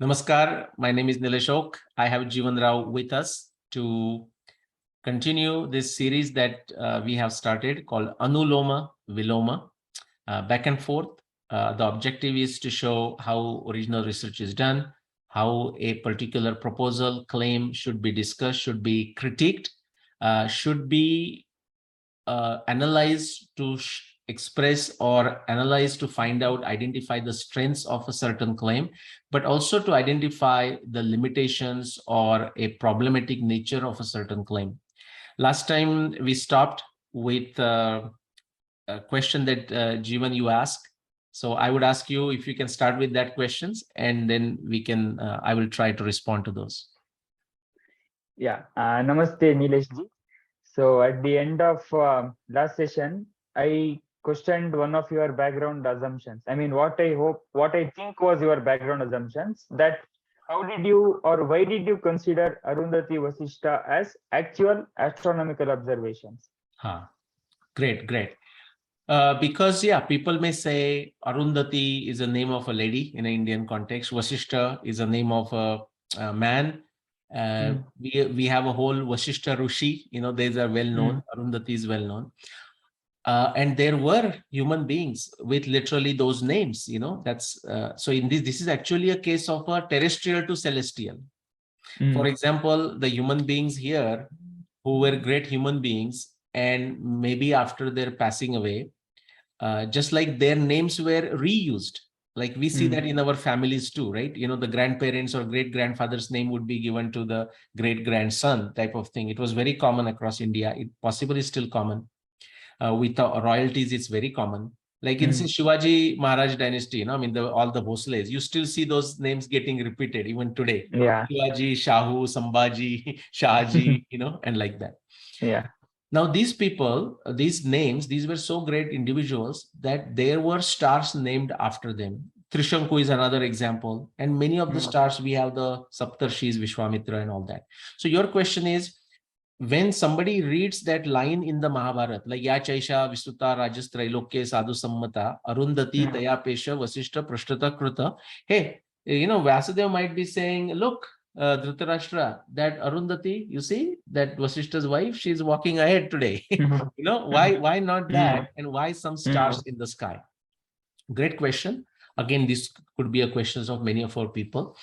Namaskar, my name is Nileshok. I have Jeevan Rao with us to continue this series that we have started called Anuloma Viloma, back and forth. The objective is to show how original research is done, how a particular proposal, claim should be discussed, should be critiqued, should be analyzed to express or analyze to find out, identify the strengths of a certain claim, but also to identify the limitations or a problematic nature of a certain claim. Last time we stopped with a question that Jeevan, you asked. So I would ask you if you can start with that questions, and then we can, I will try to respond to those. Yeah, Namaste Nilesh ji. So at the end of last session, I questioned one of your background assumptions. I mean, what I think was your background assumptions, that how did you or why did you consider Arundhati Vasishta as actual astronomical observations? Great. Because people may say Arundhati is a name of a lady in an Indian context. Vasishta is a name of a man. We have a whole Vasishta Rushi. These are well known. Arundhati is well known. And there were human beings with literally those names. That's so. In this is actually a case of a terrestrial to celestial. For example, the human beings here who were great human beings, and maybe after their passing away, just like their names were reused, like we see that in our families too, right? The grandparents or great grandfather's name would be given to the great grandson type of thing. It was very common across India. It possibly is still common. With the royalties, it's very common. Like in Shivaji Maharaj dynasty, I mean, all the Bhosles, you still see those names getting repeated even today. Yeah. Shivaji, Shahu, Sambhaji, Shahji, and like that. Yeah. Now, these people, these names, these were so great individuals that there were stars named after them. Trishanku is another example. And many of the stars, we have the Saptarshis, Vishwamitra and all that. So your question is, when somebody reads that line in the Mahabharata, like Ya Chaisha, Visuta, Rajas, Trailokya, Sadhu Sammata, Arundhati, Taya Pesha, Vasishta, Prashtata, Kruta. Hey, Vyasadeva might be saying, look, Dhritarashtra, that Arundhati, you see, that Vasishta's wife, she's walking ahead today. Why not that? And why some stars in the sky? Great question. Again, this could be a question of many of our people.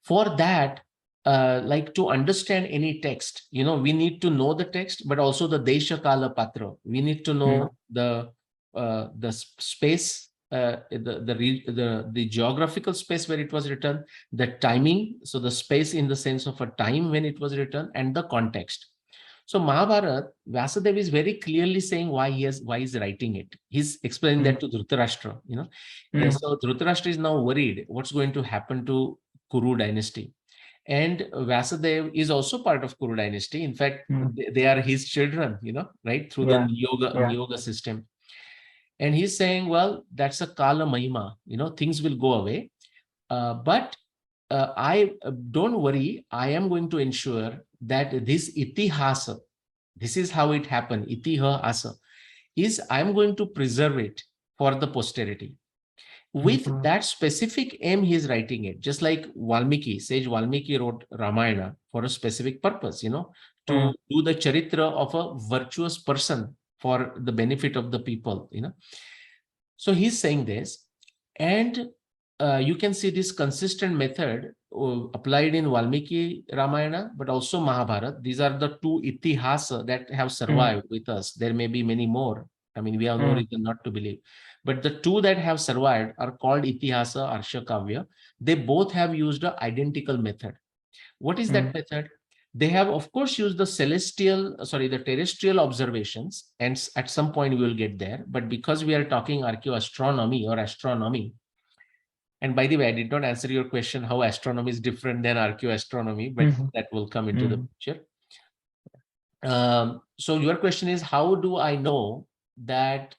For that, like to understand any text, we need to know the text, but also the Desha Kala Patra. We need to know the space, the geographical space where it was written, the timing, so the space in the sense of a time when it was written, and the context. So Mahabharata, Vyasadeva is very clearly saying why he's writing it. He's explaining that to Dhritarashtra, And so Dhritarashtra is now worried what's going to happen to Kuru dynasty. And Vyasadeva is also part of Kuru dynasty. In fact, they are his children, right? Through the Niyoga system. And he's saying, well, that's a Kala Mahima, things will go away. But I don't worry, I am going to ensure that this itihasa, this is how it happened, itihasa, is I'm going to preserve it for the posterity. With that specific aim, he is writing it. Just like Sage Valmiki wrote Ramayana for a specific purpose, to do the charitra of a virtuous person for the benefit of the people, So he's saying this, and you can see this consistent method applied in Valmiki Ramayana, but also Mahabharata. These are the two itihasa that have survived with us. There may be many more. I mean, we have no reason not to believe. But the two that have survived are called itihasa, Arsha Kavya. They both have used an identical method. What is that method? They have, of course, used the terrestrial observations, and at some point we will get there. But because we are talking archaeoastronomy or astronomy, and by the way, I did not answer your question how astronomy is different than archaeoastronomy, but that will come into the picture. So your question is, how do I know that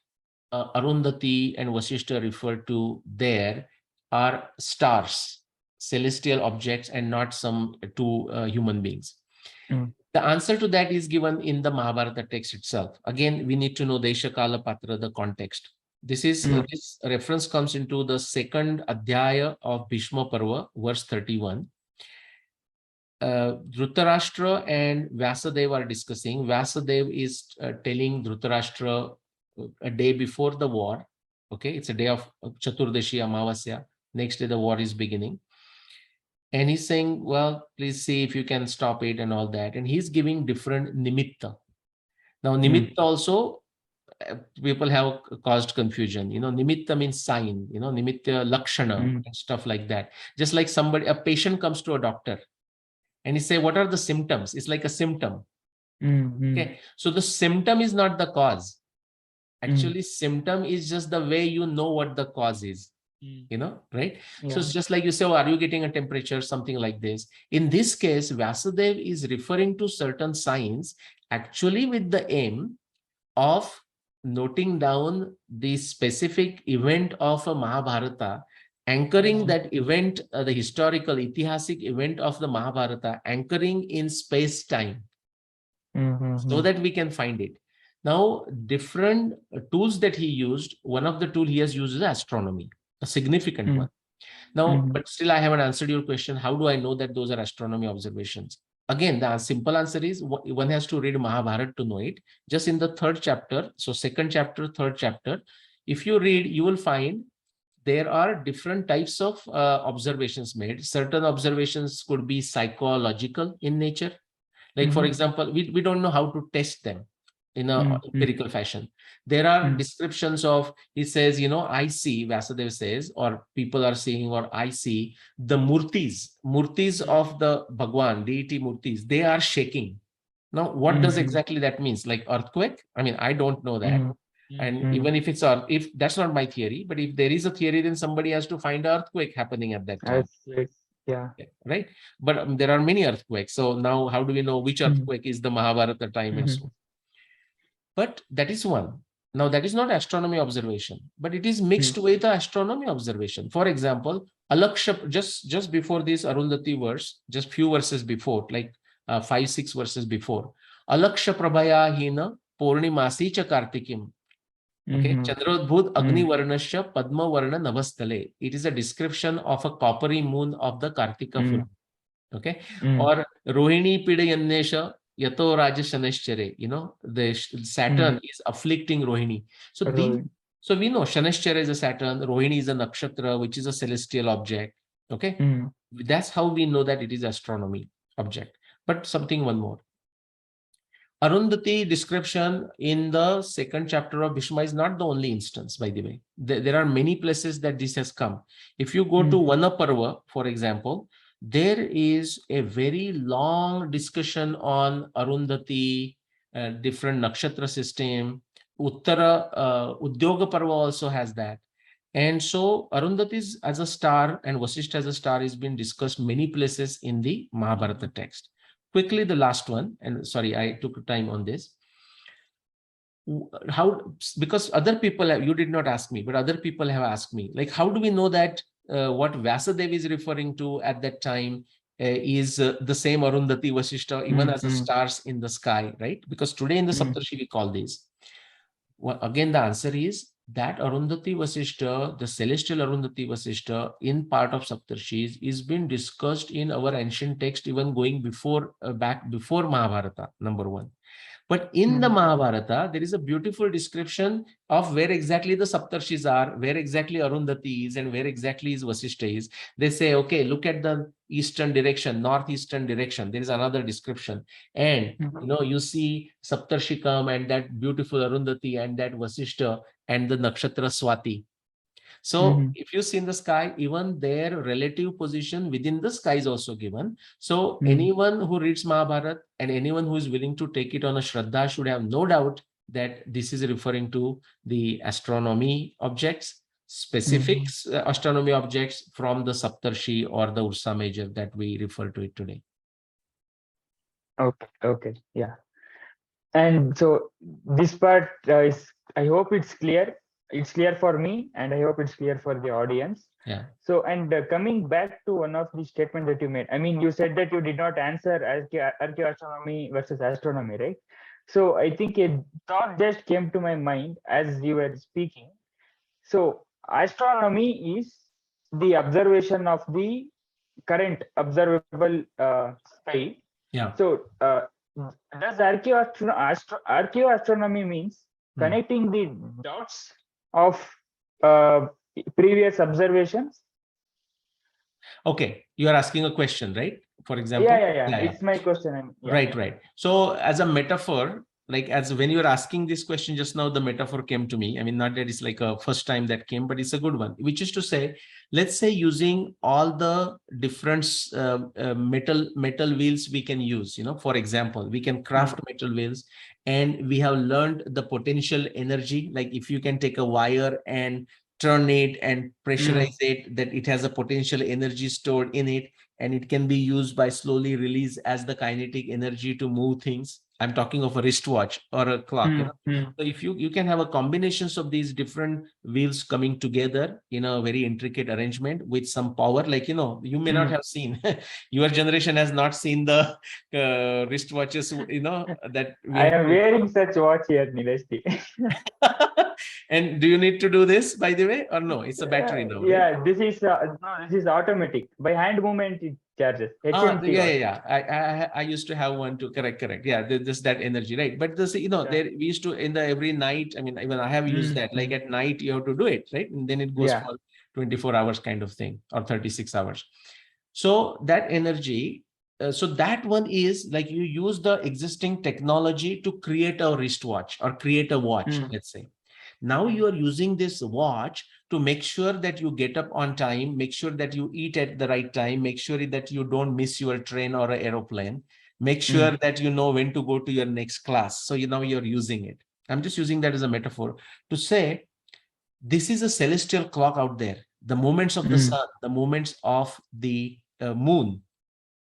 Arundhati and Vasishta referred to there are stars, celestial objects, and not some two human beings? The answer to that is given in the Mahabharata text itself. Again, we need to know Desha Kala Patra, the context. This is this reference comes into the second adhyaya of Bhishma Parva, verse 31. Dhritarashtra and Vyasadeva are discussing. Vyasadeva is telling Dhritarashtra a day before the war. Okay, it's a day of Chaturdashi Amavasya. Next day the war is beginning. And he's saying, well, please see if you can stop it and all that. And he's giving different nimitta. Now, nimitta also, people have caused confusion. Nimitta means sign, nimitta lakshana and stuff like that. Just like a patient comes to a doctor and he say, what are the symptoms? It's like a symptom. Okay. So the symptom is not the cause. Actually, symptom is just the way you know what the cause is. Right? Yeah. So it's just like you say, oh, are you getting a temperature? Something like this. In this case, Vyasadeva is referring to certain signs actually with the aim of noting down the specific event of a Mahabharata, anchoring that event, the historical, itihasic event of the Mahabharata, anchoring in space-time, so that we can find it. Now, different tools that he used, one of the tools he has used is astronomy, a significant one. Now, but still I haven't answered your question. How do I know that those are astronomy observations? Again, the simple answer is one has to read Mahabharata to know it. Just in the third chapter, so second chapter, third chapter, if you read, you will find there are different types of observations made. Certain observations could be psychological in nature. Like, for example, we don't know how to test them in a empirical fashion. There are descriptions of, he says, I see, Vyasadeva says, or people are seeing, or I see the murtis of the Bhagwan, deity murtis, they are shaking. Now, what does exactly that means? Like earthquake? I mean, I don't know that. And even if if that's not my theory, but if there is a theory, then somebody has to find an earthquake happening at that time. Yeah. Right. But there are many earthquakes. So now how do we know which earthquake is the Mahabharata time and so on? But that is one. Now that is not astronomy observation, but it is mixed with the astronomy observation. For example, Alaksha, just before this Arundhati verse, just few verses before, like 5-6 verses before, Alaksha Prabhaya Hina Purnimasi Cha Kartikim. Okay, Chandrodbhut Agni Varnasya Padma Varna Navastale. It is a description of a coppery moon of the Kartika full. Okay, or Rohini Pidayanesha Yato Raja Shaneshchare. The Saturn is afflicting Rohini. So so we know Shaneshchara is a Saturn, Rohini is a nakshatra, which is a celestial object. Okay, that's how we know that it is astronomy object. But one more. Arundhati description in the second chapter of Bhishma is not the only instance, by the way. There are many places that this has come. If you go to Vanaparva, for example, there is a very long discussion on Arundhati, different nakshatra system. Uttara, Udyoga Parva also has that. And so Arundhati as a star and Vasishtha as a star has been discussed many places in the Mahabharata text. Quickly, the last one, and sorry, I took time on this. How, because other people have, you did not ask me, but other people have asked me, like, how do we know that what Vyasadeva is referring to at that time is the same Arundhati Vasishtha, even as the stars in the sky, right? Because today in the Saptarshi we call these. Well, again, the answer is that Arundhati Vasishtha, the celestial Arundhati Vasishtha in part of Saptarshis is being discussed in our ancient text, even going before, back before Mahabharata, number one. But in the Mahabharata, there is a beautiful description of where exactly the Saptarshis are, where exactly Arundhati is, and where exactly is Vasishtha is. They say, okay, look at the eastern direction, northeastern direction. There is another description. And, you see Saptarshi come and that beautiful Arundhati and that Vasishtha and the nakshatra Swati. So if you see in the sky, even their relative position within the sky is also given. So anyone who reads Mahabharata and anyone who is willing to take it on a Shraddha should have no doubt that this is referring to the astronomy objects, specific astronomy objects from the Saptarshi or the Ursa Major that we refer to it today. Okay, yeah. And so this part is, I hope it's clear. It's clear for me, and I hope it's clear for the audience. Yeah. So, and coming back to one of the statements that you made, I mean, you said that you did not answer archaeoastronomy versus astronomy, right? So I think a thought just came to my mind as you were speaking. So astronomy is the observation of the current observable sky. Yeah. So does archaeoastronomy means connecting the dots of uh, previous observations? Okay. You are asking a question, right? For example. Yeah. Yeah. It's my question. Yeah. Right. So as a metaphor, like as when you were asking this question just now, the metaphor came to me. I mean, not that it's like a first time that came, but it's a good one, which is to say, let's say using all the different metal wheels we can use, for example, we can craft metal wheels, and we have learned the potential energy. Like if you can take a wire and turn it and pressurize it, that it has a potential energy stored in it, and it can be used by slowly release as the kinetic energy to move things. I'm talking of a wristwatch or a clock. So if you can have a combinations of these different wheels coming together in a very intricate arrangement with some power, like you may not have seen, your generation has not seen the wristwatches, that we I have am wearing such watch here, Nileshji. And do you need to do this, by the way, or no? It's a battery now, right? Yeah, this is no, this is automatic. By hand movement, it charges. HMT watch. Yeah. I used to have one too. Correct. Yeah, there's that energy, right? But this, there we used to in the every night. I mean, even I have used that. Like at night, you have to do it, right? And then it goes for 24 hours kind of thing, or 36 hours. So that energy, so that one is like you use the existing technology to create a wristwatch or create a watch, let's say. Now you are using this watch to make sure that you get up on time, make sure that you eat at the right time, make sure that you don't miss your train or an aeroplane, make sure that you know when to go to your next class. So now you're using it. I'm just using that as a metaphor to say, this is a celestial clock out there. The movements of the sun, the movements of the moon,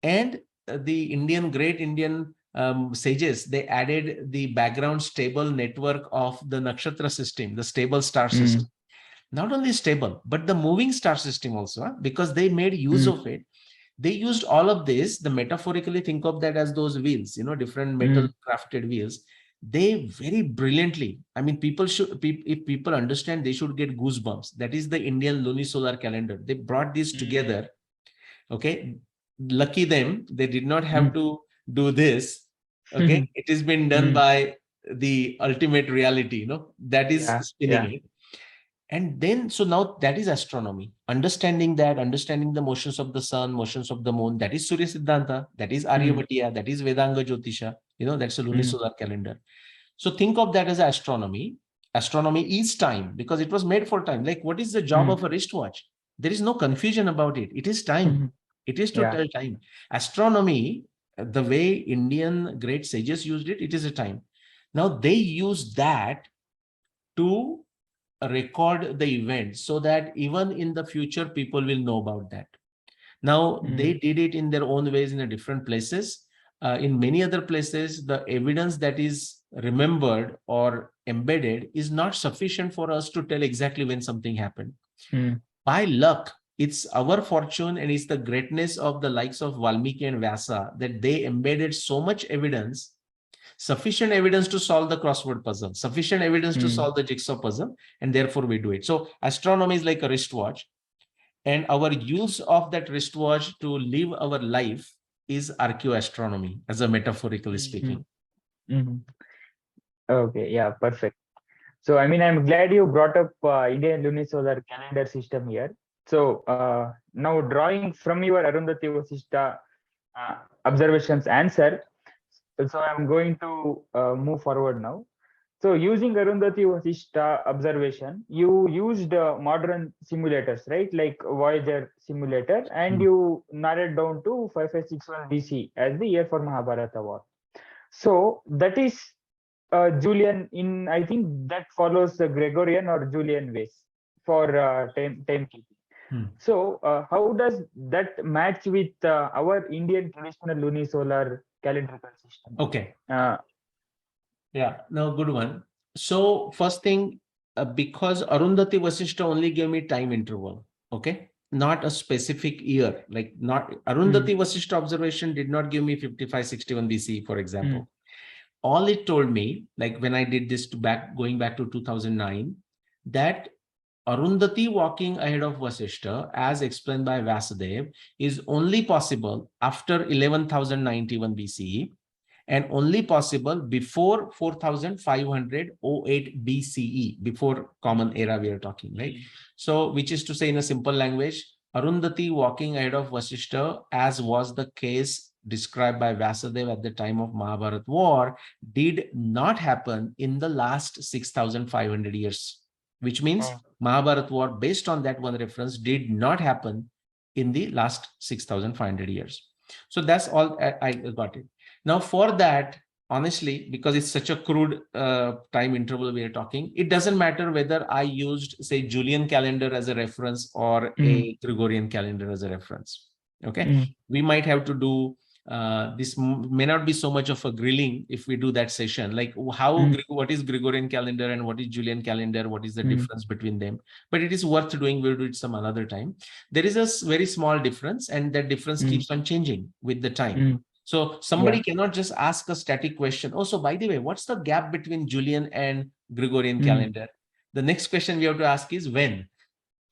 and the great Indian sages, they added the background stable network of the nakshatra system, the stable star system. Not only stable, but the moving star system also, because they made use of it. They used all of this, the metaphorically think of that as those wheels, different metal crafted wheels. They very brilliantly, I mean, if people understand, they should get goosebumps. That is the Indian lunisolar calendar. They brought this together. Okay. Lucky them, they did not have to do this. Okay. It has been done by the ultimate reality, that is spinning it. And then, so now that is astronomy. Understanding the motions of the sun, motions of the moon, that is Surya Siddhanta, that is Aryabhatiya, that is Vedanga Jyotisha, that's a lunisolar calendar. So think of that as astronomy. Astronomy is time because it was made for time. Like, what is the job of a wristwatch? There is no confusion about it. It is time. It is to tell time. Astronomy, the way Indian great sages used it, it is a time. Now they use that to record the event so that even in the future, people will know about that. Now, they did it in their own ways in different places. In many other places, the evidence that is remembered or embedded is not sufficient for us to tell exactly when something happened. By luck, it's our fortune and it's the greatness of the likes of Valmiki and Vyasa that they embedded so much evidence, sufficient evidence to solve the crossword puzzle, sufficient evidence to solve the jigsaw puzzle, and therefore we do it. So astronomy is like a wristwatch, and our use of that wristwatch to live our life is archaeoastronomy, as a metaphorically speaking. Okay, yeah, perfect. So, I mean, I'm glad you brought up Indian lunisolar calendar system here. So, now drawing from your Arundhati Vasishtha observations answer, so I'm going to move forward now. So, using Arundhati Vasishtha observation, you used modern simulators, right? Like Voyager simulator, and you narrowed down to 5561 BC as the year for Mahabharata war. So, that is Julian in, I think that follows the Gregorian or Julian ways for timekeeping. So how does that match with our Indian traditional lunisolar calendrical system? Okay. Yeah, no, good one. So first thing, because Arundhati Vasishtha only gave me time interval, okay? Not a specific year, like not Arundhati Vasishtha observation did not give me 5561 BC, for example. All it told me, like when I did this going back to 2009, that Arundhati walking ahead of Vasishtha, as explained by Vasudev, is only possible after 11,091 BCE and only possible before 4,508 BCE, before Common Era we are talking, right? So, which is to say in a simple language, Arundhati walking ahead of Vasishtha, as was the case described by Vasudev at the time of Mahabharata war, did not happen in the last 6,500 years, which means Mahabharata war, based on that one reference, did not happen in the last 6,500 years. So that's all I got it. Now, for that, honestly, because it's such a crude time interval we are talking, it doesn't matter whether I used, say, Julian calendar as a reference or a Gregorian calendar as a reference. Okay, we might have to do this may not be so much of a grilling if we do that session, like how what is Gregorian calendar and what is Julian calendar, what is the difference between them, but it is worth doing. We'll do it some another time. There is a very small difference, and that difference keeps on changing with the time. So somebody cannot just ask a static question. Oh, so by the way, what's the gap between Julian and Gregorian calendar? The next question we have to ask is when.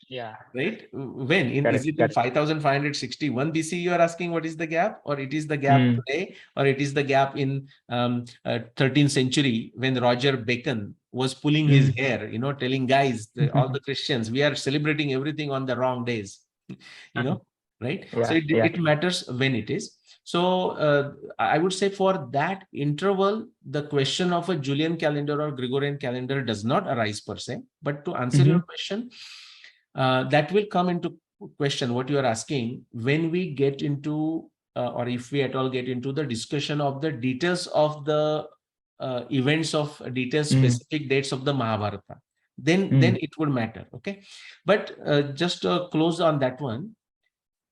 Yeah. Right? When? Is it in 5,561 BC you are asking what is the gap? Or it is the gap today? Or it is the gap in 13th century when Roger Bacon was pulling his hair, you know, telling guys, all the Christians, we are celebrating everything on the wrong days, you know, right? So it matters when it is. So I would say for that interval, the question of a Julian calendar or Gregorian calendar does not arise per se. But to answer your question, that will come into question, what you are asking, when we get into, or if we at all get into the discussion of the details of the events of details, specific dates of the Mahabharata, then it would matter. Okay. But just to close on that one,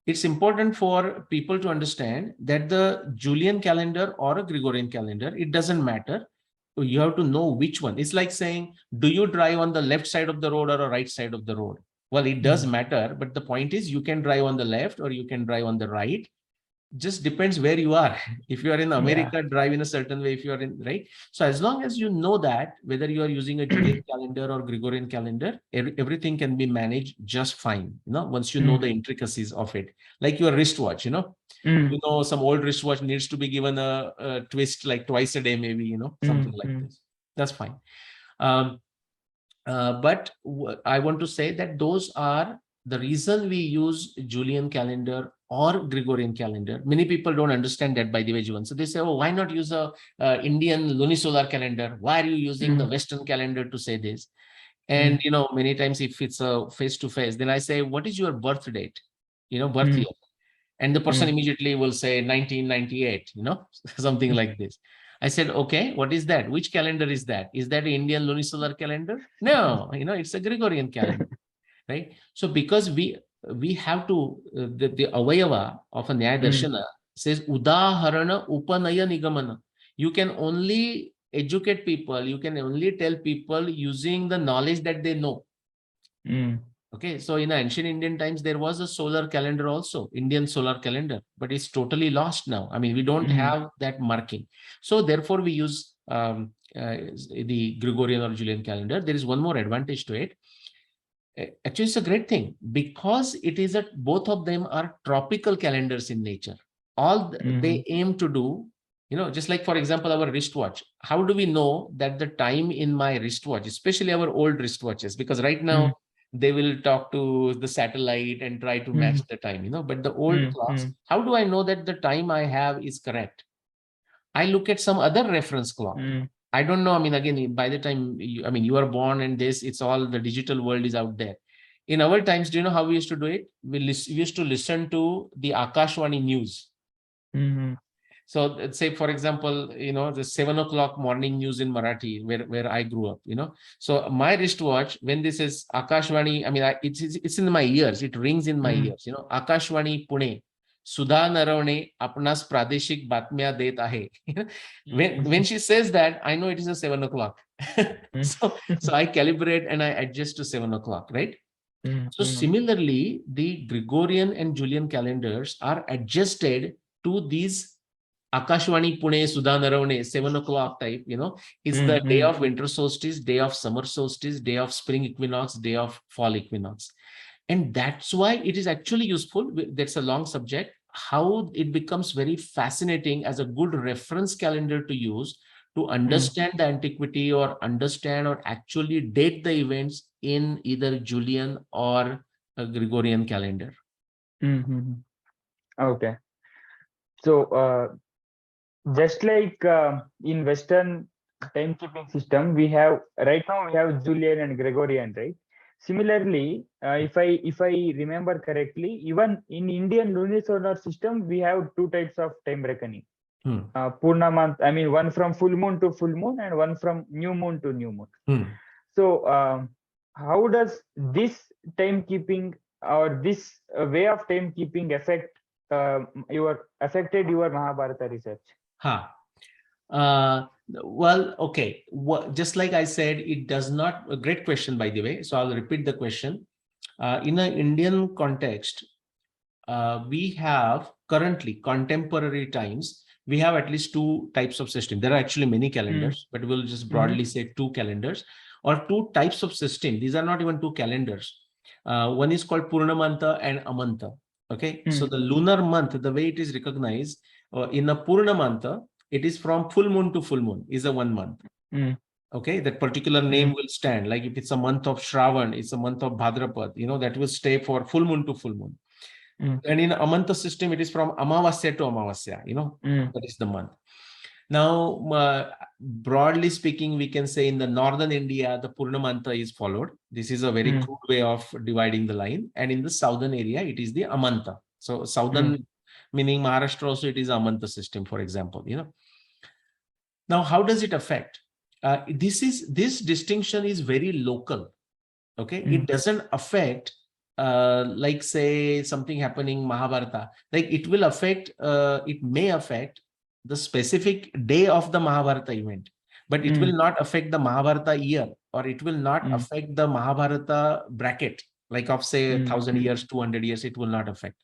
it's important for people to understand that the Julian calendar or a Gregorian calendar, it doesn't matter. You have to know which one. It's like saying, do you drive on the left side of the road or a right side of the road? Well, it does matter, but the point is you can drive on the left or you can drive on the right. Just depends where you are. If you are in America, drive in a certain way. If you are in, right? So as long as you know that, whether you are using a Julian calendar or Gregorian calendar, everything can be managed just fine. You know, once you know the intricacies of it, like your wristwatch, you know, some old wristwatch needs to be given a twist like twice a day, maybe, you know, something like this. That's fine. But I want to say that those are the reason we use Julian calendar or Gregorian calendar. Many people don't understand that, by the way, Juan. So they say, oh, why not use a Indian lunisolar calendar? Why are you using the Western calendar to say this? And, you know, many times if it's a face-to-face, then I say, what is your birth date? You know, birth year. And the person immediately will say 1998, you know, something like this. I said, okay, what is that? Which calendar is that? Is that an Indian lunisolar calendar? No, you know, it's a Gregorian calendar, right? So because we have to, the avayava of a Nyaya Darshana says, Udaharana Upanaya Nigamana. You can only educate people, you can only tell people using the knowledge that they know. Okay, so in ancient Indian times, there was a solar calendar also, Indian solar calendar, but it's totally lost now. I mean, we don't have that marking. So therefore, we use the Gregorian or Julian calendar. There is one more advantage to it. Actually, it's a great thing because it is that both of them are tropical calendars in nature. All they aim to do, you know, just like, for example, our wristwatch. How do we know that the time in my wristwatch, especially our old wristwatches, because right now, they will talk to the satellite and try to match the time, you know, but the old clocks, how do I know that the time I have is correct? I look at some other reference clock. I don't know. I mean, again, by the time you are born and this, it's all the digital world is out there. In our times, do you know how we used to do it? We used to listen to the Akashwani news. So let's say, for example, you know, the 7 o'clock morning news in Marathi, where I grew up, you know. So my wristwatch, when this is Akashwani, I mean, it's in my ears. It rings in my ears, you know, Akashwani Pune. Sudha Naravne apnas pradeshik batmya det ahe. When she says that, I know it is a 7 o'clock. So I calibrate and I adjust to 7 o'clock, right? So similarly, the Gregorian and Julian calendars are adjusted to these Akashwani Pune Sudha Naravane, 7 o'clock type, is the day of winter solstice, day of summer solstice, day of spring equinox, day of fall equinox. And that's why it is actually useful. That's a long subject. How it becomes very fascinating as a good reference calendar to use to understand the antiquity or understand or actually date the events in either Julian or a Gregorian calendar. Okay. So, just like in Western timekeeping system, we have right now we have Julian and Gregorian, right? Similarly, if I remember correctly, even in Indian lunisolar system, we have two types of time reckoning. Purnamanta, I mean, one from full moon to full moon, and one from new moon to new moon. So, how does this timekeeping or this way of timekeeping affected your Mahabharata research? Well, okay. Just like I said, it does not. A great question, by the way. So I'll repeat the question. In an Indian context, we have currently contemporary times. We have at least two types of system. There are actually many calendars, but we'll just broadly say two calendars or two types of system. These are not even two calendars. One is called Purnamanta and Amanta. Okay, so the lunar month, the way it is recognized in a Purnamanta, it is from full moon to full moon, is a 1 month. Okay, that particular name will stand. Like if it's a month of Shravan, it's a month of Bhadrapad, that will stay for full moon to full moon. And in Amanta system, it is from Amavasya to Amavasya, that is the month. Now, broadly speaking, we can say in the northern India, the Purnamanta is followed. This is a very crude way of dividing the line. And in the southern area, it is the Amanta. So southern, meaning Maharashtra also, it is Amanta system, for example, Now, how does it affect? This distinction is very local. Okay, it doesn't affect like say something happening Mahabharata. Like it will affect, it may affect the specific day of the Mahabharata event, but it will not affect the Mahabharata year, or it will not affect the Mahabharata bracket, like of say 1,000 years, 200 years, it will not affect.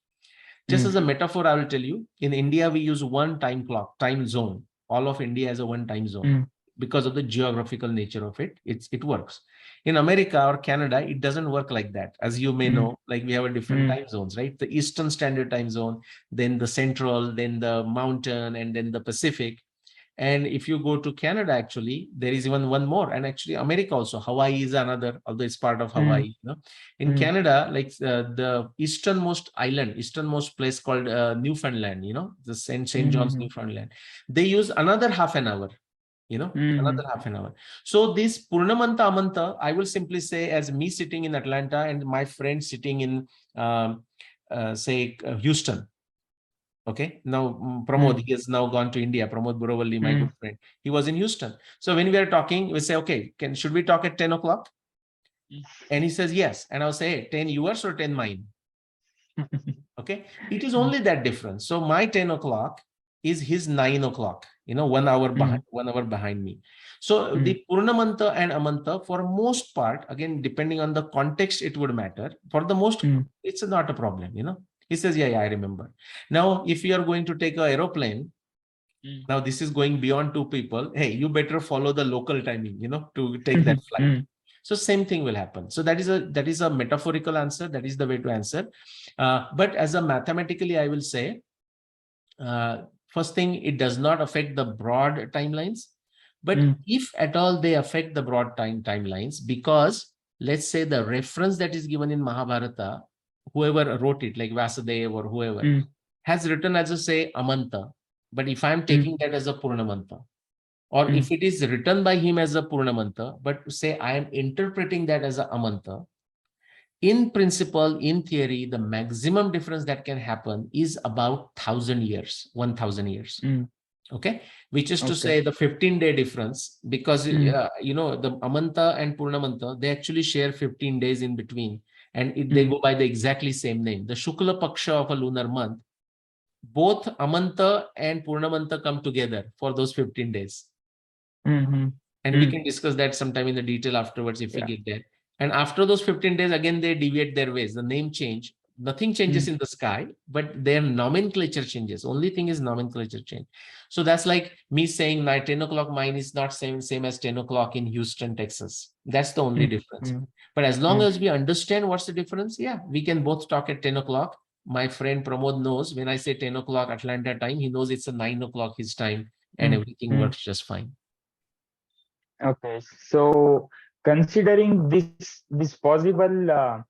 Just as a metaphor, I will tell you, in India, we use one time clock, time zone. All of India has a one time zone. Because of the geographical nature of it, it works. In America or Canada, it doesn't work like that. As you may know, like we have a different time zones, right? The Eastern Standard Time Zone, then the Central, then the Mountain, and then the Pacific. And if you go to Canada, actually, there is even one more. And actually, America also, Hawaii is another, although it's part of Hawaii. In Canada, like the easternmost island, easternmost place called Newfoundland, the St. John's, Newfoundland, they use another half an hour. Another half an hour. So this Purnamanta Amanta, I will simply say as me sitting in Atlanta and my friend sitting in, say, Houston. Okay, now Pramod, he has now gone to India. Pramod Buravalli, my good friend, he was in Houston. So when we are talking, we say, okay, should we talk at 10 o'clock? And he says, yes. And I'll say, hey, 10 yours or 10 mine? Okay, it is only that difference. So my 10 o'clock is his 9 o'clock, 1 hour behind, 1 hour behind me. So the Purnamanta and Amanta, for most part, again, depending on the context, it would matter. For the most, it's not a problem, He says, yeah, I remember. Now, if you are going to take an aeroplane, now this is going beyond two people. Hey, you better follow the local timing, to take that flight. So same thing will happen. So that is a metaphorical answer. That is the way to answer. But as a mathematically, I will say, first thing, it does not affect the broad timelines. But if at all they affect the broad timelines, because let's say the reference that is given in Mahabharata, whoever wrote it, like Vasudeva or whoever, has written as a say Amanta. But if I'm taking that as a Purnamanta, or if it is written by him as a Purnamanta, but say I am interpreting that as a Amanta, in principle, in theory, the maximum difference that can happen is about 1,000 years, 1,000 years. Okay, which is to say the 15-day difference, because the Amanta and Purnamanta, they actually share 15 days in between, and they go by the exactly same name. The Shukla Paksha of a lunar month, both Amanta and Purnamanta come together for those 15 days. And we can discuss that sometime in the detail afterwards if we get there. And after those 15 days, again, they deviate their ways. The name change, Nothing changes in the sky, but their nomenclature changes. Only thing is nomenclature change. So that's like me saying my 10 o'clock mine is not same as 10 o'clock in Houston, Texas. That's the only difference. But as long as we understand what's the difference, yeah, we can both talk at 10 o'clock. My friend Pramod knows when I say 10 o'clock Atlanta time, he knows it's a 9 o'clock his time, and everything works just fine. Okay, so considering this possible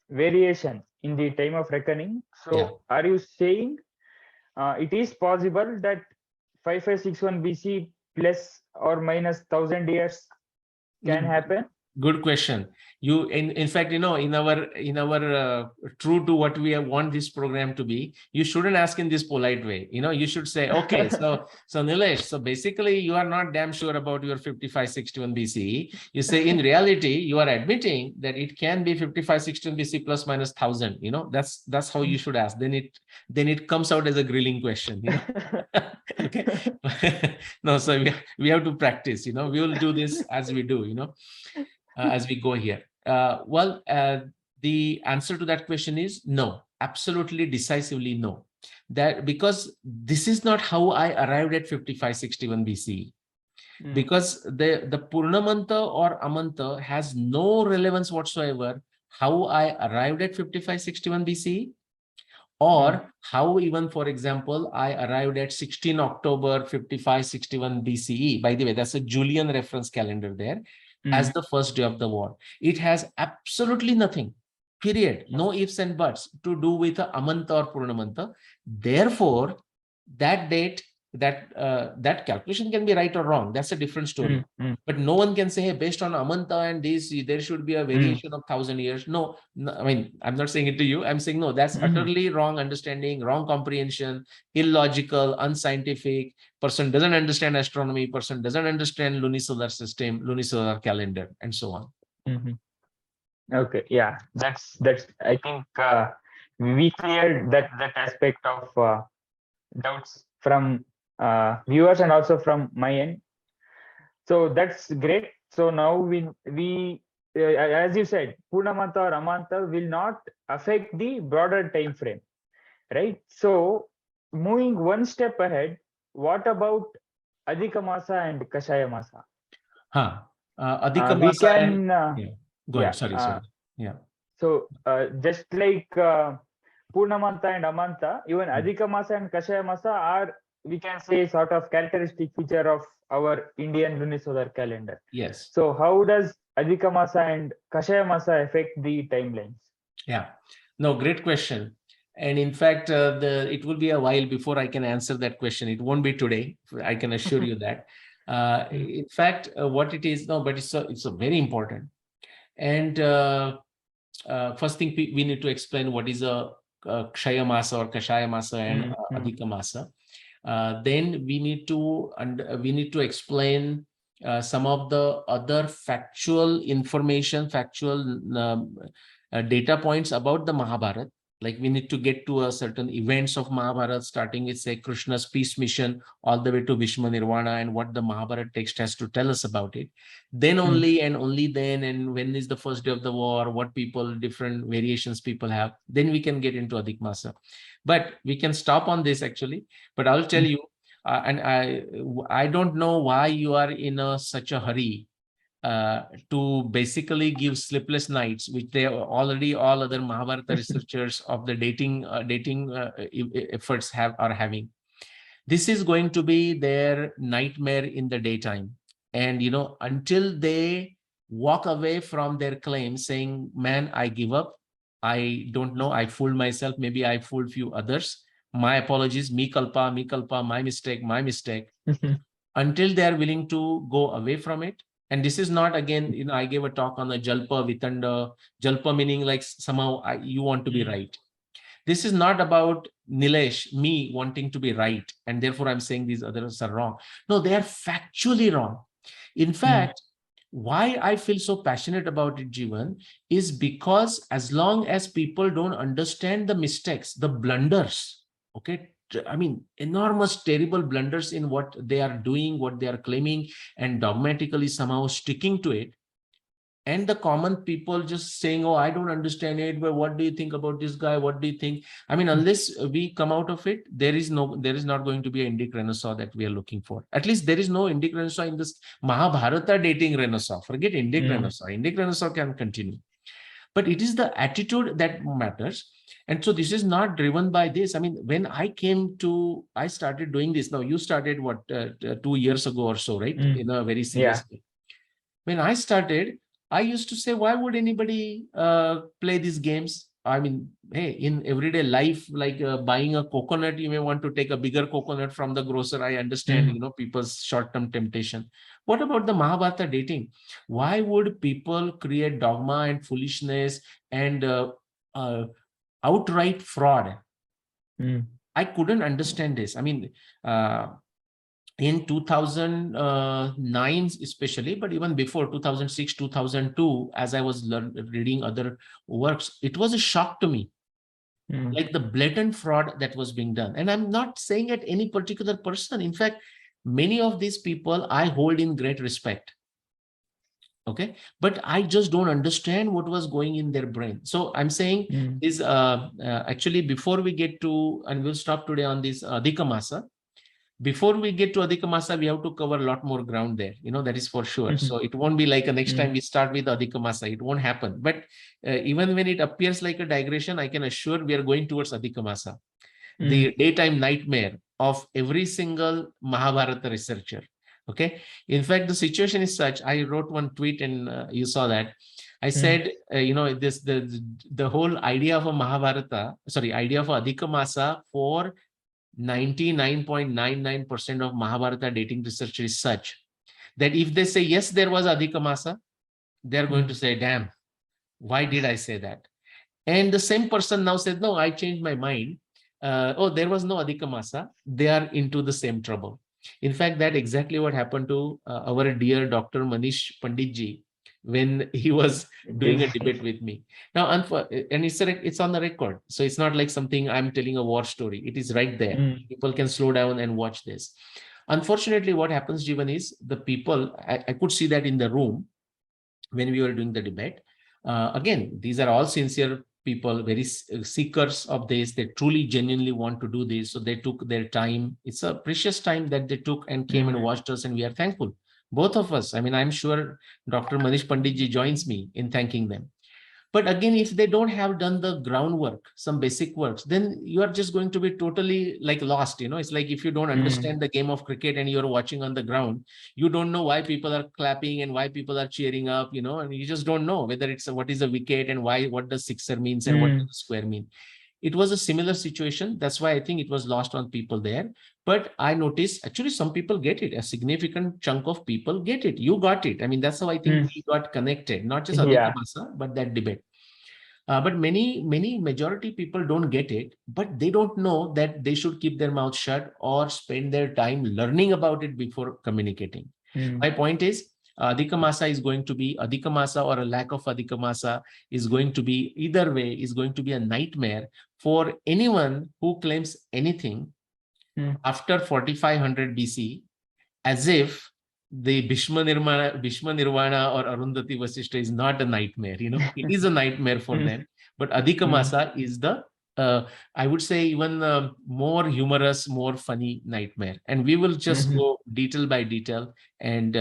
variation in the time of reckoning, so are you saying it is possible that 5561 BC plus or minus 1000 years can happen? Good question. You, in fact, in our true to what we want this program to be, you shouldn't ask in this polite way. You should say, okay, so Nilesh, so basically you are not damn sure about your 5561 BCE. You say in reality, you are admitting that it can be 5561 BC plus minus 1000. That's how you should ask. Then it comes out as a grilling question. Okay. No, so we have to practice. We will do this as we do. As we go here. The answer to that question is no, absolutely decisively no. That because this is not how I arrived at 5561 BCE. Because the Purnamanta or Amanta has no relevance whatsoever how I arrived at 5561 BCE, or how even, for example, I arrived at 16 October 5561 BCE. By the way, that's a Julian reference calendar there. As the first day of the war. It has absolutely nothing, period, no ifs and buts, to do with Amanta or Purnamanta. Therefore, that date, that calculation can be right or wrong. That's a different story. But no one can say, hey, based on Amanta and this, there should be a variation of 1000 years. No, I mean, I'm not saying it to you. I'm saying, no, that's utterly wrong understanding, wrong comprehension, illogical, unscientific. Person doesn't understand astronomy, person doesn't understand lunisolar system, lunisolar calendar, and so on. Okay, yeah, that's I think we cleared that aspect of doubts from viewers and also from my end. So that's great. So now we as you said, Purnamanta or Amanta will not affect the broader time frame, right? So moving one step ahead, what about Adhika Masa and Kashaya Masa? Adhika We Masa can go ahead. Sorry. Yeah. So just like Purnamanta and Amanta, even Adhika Masa and Kashaya Masa are, we can say, sort of characteristic feature of our Indian lunisolar calendar. Yes. So how does Adhika Masa and Kashaya Masa affect the timelines? Yeah. No, great question. And in fact, it will be a while before I can answer that question. It won't be today. I can assure you that. In fact, what it is, no, but it's a very important. And first thing we need to explain what is a Kshaya Masa or Kashaya Masa and Adhika Masa. Then we need to explain some of the other factual information, factual data points about the Mahabharata. Like we need to get to a certain events of Mahabharata, starting with, say, Krishna's peace mission all the way to Bhishma Nirvana and what the Mahabharata text has to tell us about it. Then only and only then, and when is the first day of the war, what people, different variations people have, then we can get into Adhik Masa. But we can stop on this actually. But I'll tell you, and I don't know why you are in such a hurry to basically give sleepless nights, which they already all other Mahabharata researchers of the dating efforts are having. This is going to be their nightmare in the daytime. And, until they walk away from their claim saying, man, I give up. I don't know. I fooled myself. Maybe I fooled few others. My apologies. Mi kalpa, my mistake, my mistake. Until they are willing to go away from it. And this is not, again, I gave a talk on the Jalpa, Vitanda, Jalpa meaning like somehow you want to be right. This is not about Nilesh, me wanting to be right, and therefore I'm saying these others are wrong. No, they are factually wrong. In fact, why I feel so passionate about it, Jivan, is because as long as people don't understand the mistakes, the blunders, okay, I mean, enormous, terrible blunders in what they are doing, what they are claiming, and dogmatically somehow sticking to it, and the common people just saying, oh, I don't understand it, but what do you think about this guy? What do you think? I mean, unless we come out of it, there is not going to be an Indic renaissance that we are looking for. At least there is no Indic renaissance in this Mahabharata dating renaissance. Forget Indic renaissance. Indic renaissance can continue. But it is the attitude that matters. And so this is not driven by this. I mean, when I started doing this. Now, you started what, 2 years ago or so, right? In a very serious way. When I started, I used to say, why would anybody play these games? I mean, hey, in everyday life, like buying a coconut, you may want to take a bigger coconut from the grocer. I understand, people's short-term temptation. What about the Mahabharata dating? Why would people create dogma and foolishness and outright fraud? I couldn't understand this. I mean, in 2009 especially, but even before 2006, 2002, as I was reading other works, it was a shock to me, like the blatant fraud that was being done. And I'm not saying at any particular person. In fact, many of these people I hold in great respect. Okay, but I just don't understand what was going in their brain. So I'm saying is actually, before we get to, and we'll stop today on this Adhika Masa. Before we get to Adhika Masa, we have to cover a lot more ground there. That is for sure. So it won't be like a next time we start with Adhika Masa. It won't happen. But even when it appears like a digression, I can assure we are going towards Adhika Masa, the daytime nightmare of every single Mahabharata researcher. Okay. In fact, the situation is such. I wrote one tweet, and you saw that. I said, the whole idea of a idea of Adhika Masa for 99.99% of Mahabharata dating research is such that if they say, yes, there was Adhika Masa, they're going to say, damn, why did I say that? And the same person now says, no, I changed my mind. Oh, there was no Adhika Masa. They are into the same trouble. In fact, that's exactly what happened to our dear Dr. Manish Panditji when he was doing a debate with me. Now, and it's on the record. So it's not like something I'm telling a war story. It is right there. People can slow down and watch this. Unfortunately, what happens, Jivan, is the people, I could see that in the room when we were doing the debate. Again, these are all sincere people, very seekers of this. They truly, genuinely want to do this. So they took their time. It's a precious time that they took and came and watched us, and we are thankful. Both of us. I mean, I'm sure Dr. Manish Panditji joins me in thanking them. But again, if they don't have done the groundwork, some basic works, then you are just going to be totally like lost. It's like if you don't understand the game of cricket and you're watching on the ground, you don't know why people are clapping and why people are cheering up, and you just don't know whether it's what is a wicket and what does sixer means and what does the square mean. It was a similar situation. That's why I think it was lost on people there. But I noticed actually some people get it. A significant chunk of people get it. You got it. I mean, that's how I think we got connected, not just Adhika Masa, but that debate. But many majority people don't get it, but they don't know that they should keep their mouth shut or spend their time learning about it before communicating. My point is, Adhika Masa is going to be Adhika Masa, or a lack of Adhika Masa is going to be, either way, is going to be a nightmare for anyone who claims anything after 4500 BC, as if the Bhishma Nirvana or Arundhati Vasishta is not a nightmare. It is a nightmare for them. But Adhika Masa is the, I would say, even more humorous, more funny nightmare. And we will just go detail by detail, and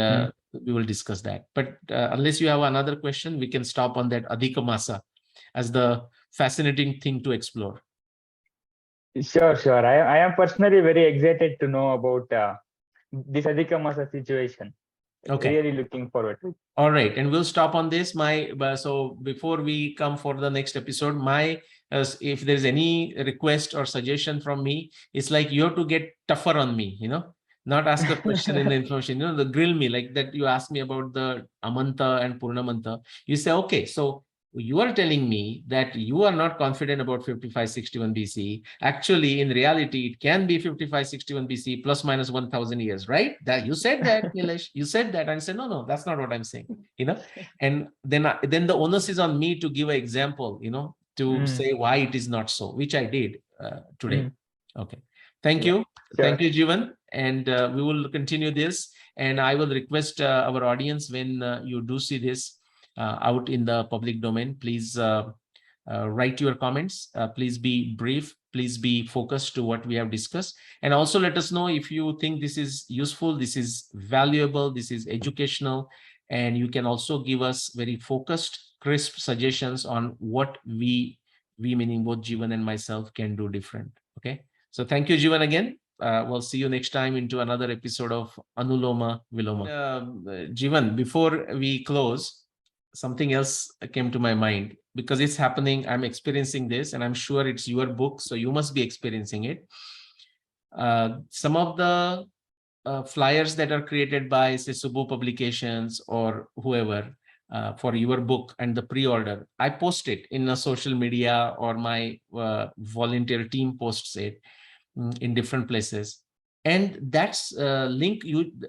we will discuss that. But unless you have another question, we can stop on that Adhika Masa as the fascinating thing to explore. Sure. I am personally very excited to know about this Adhika Masa situation. Okay. Really looking forward to it. All right. And we'll stop on this. So before we come for the next episode, if there's any request or suggestion from me, it's like you have to get tougher on me, not ask a question in the information, the grill me like that. You ask me about the Amanta and Purnamanta. You say, okay, so you are telling me that you are not confident about 5561 BC. Actually, in reality, it can be 5561 BC plus minus 1000 years, right? That you said that, Nilesh. You said that. And I said, no, that's not what I'm saying. And then the onus is on me to give an example, to say why it is not so, which I did today. Okay. Thank you. Sure. Thank you, Jivan. And we will continue this. And I will request our audience, when you do see this, out in the public domain. Please write your comments. Please be brief. Please be focused to what we have discussed. And also let us know if you think this is useful, this is valuable, this is educational. And you can also give us very focused, crisp suggestions on what we meaning both Jeevan and myself, can do different. Okay. So thank you, Jeevan, again. We'll see you next time into another episode of Anuloma Viloma. Jeevan, before we close, something else came to my mind, because it's happening. I'm experiencing this, and I'm sure it's your book, so you must be experiencing it. Some of the flyers that are created by, say, Subbu Publications or whoever, for your book and the pre-order, I post it in a social media, or my volunteer team posts it in different places. And that's link,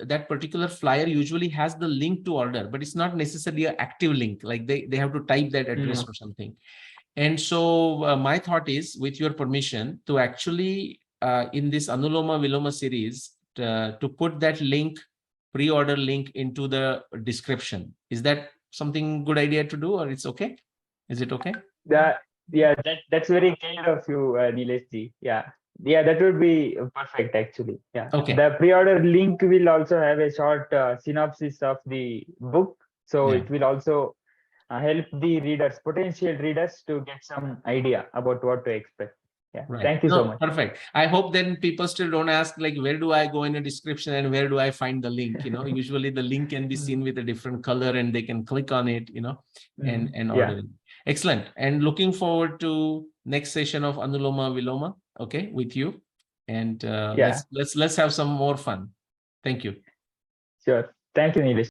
that particular flyer usually has the link to order, but it's not necessarily an active link. Like they have to type that address or something. And so my thought is, with your permission, to actually in this Anuloma Viloma series, to put that link, pre-order link, into the description. Is that something good idea to do, or it's okay? Is it okay? That's very kind of you, Nilesh ji. Yeah, that would be perfect actually. Yeah. Okay. The pre-order link will also have a short synopsis of the book, so Yeah. it will also help the readers, potential readers, to get some idea about what to expect. Yeah. Right. Thank you so much. Perfect. I hope then people still don't ask, like, where do I go in a description and where do I find the link? Usually the link can be seen with a different color and they can click on it, and order it. Excellent. And looking forward to next session of Anuloma Viloma, okay, with you. And let's have some more fun. Thank you. Sure. Thank you, Nilesh.